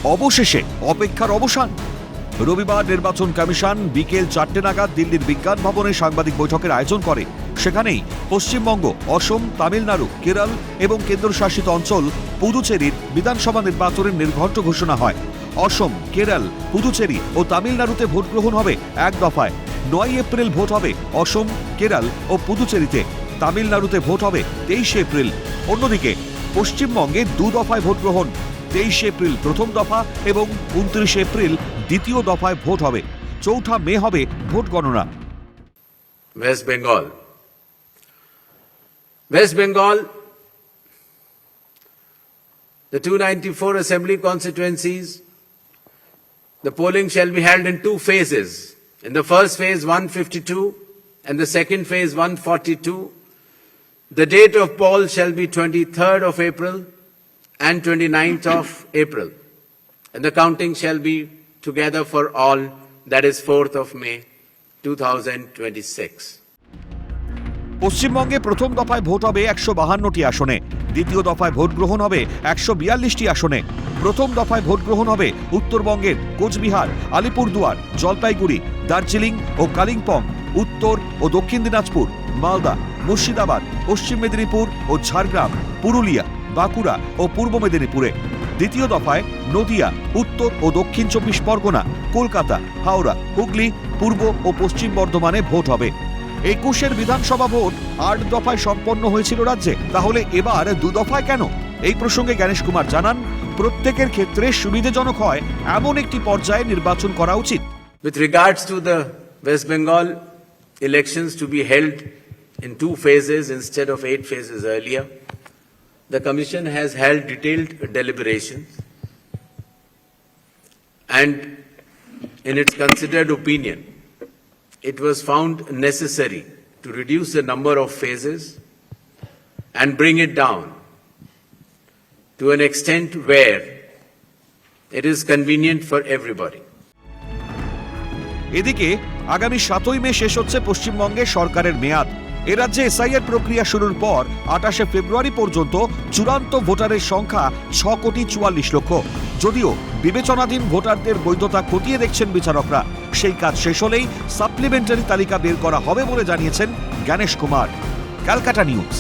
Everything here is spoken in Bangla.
অবশেষে অপেক্ষার অবসান। রবিবার নির্বাচন কমিশন বিকেল 4টে নাগাদ দিল্লির বিজ্ঞান ভবনে সাংবাদিক বৈঠকের আয়োজন করে। সেখানেই পশ্চিমবঙ্গ, অসম, তামিলনাড়ু, কেরল এবং কেন্দ্রশাসিত অঞ্চল পুদুচেরির বিধানসভা নির্বাচনের নির্ঘণ্ট ঘোষণা হয়। অসম, কেরল, পুদুচেরি ও তামিলনাড়ুতে ভোট গ্রহণ হবে এক দফায়। 9 এপ্রিল ভোট হবে অসম, কেরল ও পুদুচেরিতে। তামিলনাড়ুতে ভোট হবে 23 এপ্রিল। অন্যদিকে পশ্চিমবঙ্গে 2 দফায় ভোট গ্রহণ। 23 এপ্রিল প্রথম দফা এবং 29 এপ্রিল দ্বিতীয় দফায় ভোট হবে। 4 মে হবে ভোট গণনা। West Bengal. West Bengal, the 294 assembly constituencies, the polling shall be held in 2 phases. In the first phase, 152, and the second phase, 142. The date of poll shall be 23rd of April and 29th of April. And the counting shall be together for all, that is 4th of May, 2026. পশ্চিমবঙ্গে প্রথম দফায় ভোট হবে 152টি আসনে। দ্বিতীয় দফায় ভোট গ্রহণ হবে 142টি আসনে। প্রথম দফায় ভোট গ্রহণ হবে উত্তরবঙ্গের কোচবিহার, আলিপুরদুয়ার, জলপাইগুড়ি, দার্জিলিং ও কালিম্পং, উত্তর ও দক্ষিণ দিনাজপুর, মালদা, মুর্শিদাবাদ, পশ্চিম মেদিনীপুর ও ঝাড়গ্রাম, পুরুলিয়া, বাঁকুড়া ও পূর্ব মেদিনীপুরে। দ্বিতীয় দফায় নদিয়া, উত্তর ও দক্ষিণ 24 পরগনা, কলকাতা, হাওড়া, হুগলি, পূর্ব ও পশ্চিম বর্ধমানে ভোট হবে। 21 বিধানসভা ভোট 8 দফায় সম্পন্ন হয়েছিল রাজ্যে। তাহলে এবার 2 দফায় কেন? এই প্রসঙ্গে গণেশ কুমার জানান, প্রত্যেকের ক্ষেত্রে সুবিধাজনক হয় এমন একটি পর্যায়ে নির্বাচন করা উচিত। With regards to the West Bengal elections to be held in 2 phases instead of 8 phases earlier, the Commission has held detailed deliberations, and in its considered opinion, it was found necessary to reduce the number of phases and bring it down to an extent where it is convenient for everybody. এদিকে আগামী 7ই মে শেষ হচ্ছে পশ্চিমবঙ্গে সরকারের মেয়াদ। এ রাজ্যে এসআইআর প্রক্রিয়া শুরুর পর 28 ফেব্রুয়ারি পর্যন্ত চূড়ান্ত ভোটারের সংখ্যা 6,44,00,000। যদিও বিবেচনাধীন ভোটারদের বৈধতা খতিয়ে দেখছেন বিচারকরা। সেই কাজ শেষ হলেই সাপ্লিমেন্টারি তালিকা বের করা হবে বলে জানিয়েছেন গণেশ কুমার। ক্যালকাটা নিউজ।